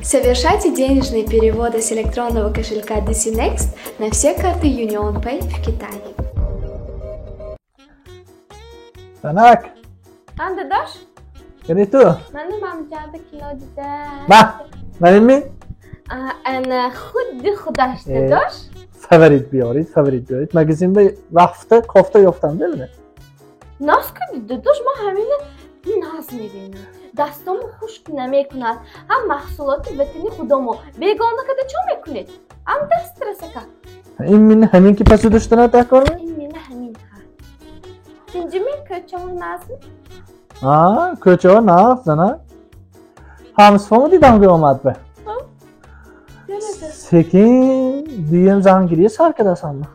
Совершайте денежные переводы с электронного кошелька DC Next на все карты UnionPay в Китае. Tanak, Ben dadaş. ini tu. Ben de mamcada kilo dida. Benim mi? Ana خود خودش dadaş. Favorit بیارید. مگزین به وقت کافته یافتم ببینه. Nasıl ki dadaş ma همینه naz میبینم. دستامو خشک نمیکند. هم محصولات وطنی خودمو بیگانه کده چه میکنید؟ هم دست رسکه. این من همین که پس دوست نه تکار می؟ این من همین ها. Dincimi köçeğin nazmi? köçeğe ne yaptın ha? Hamsfamı دیدم که اومد به. Sekin diyem zangiriye sarkıda sanma.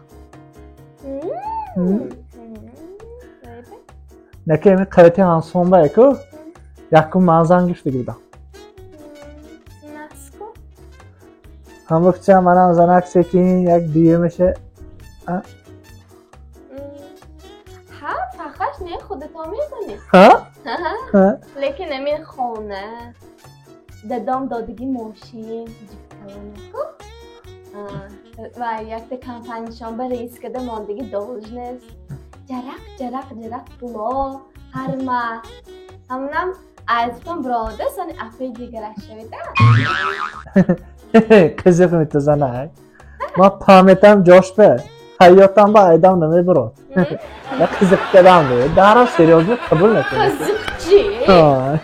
Ne ki mi kayıtı hamsfam ba eko? Yakın manzangir figurda. Nasıl? هم وقتی من هم زنک سکین یک دیگه میشه ها فقط نه خودت هم میزنی ها؟ لیکن نمی خونه دادم دادگی ماشین جیب کلانه و یک de kampanyashon bir reis kده ماندگی должность جرق پولا هرما همونم azban broda sani apay دیگرش شویده kızıf mütezana ma pametam coş be hayattan ba aydam neme bro ya kızıf kadam be daha seriyoz kabul ne kızıkçı ha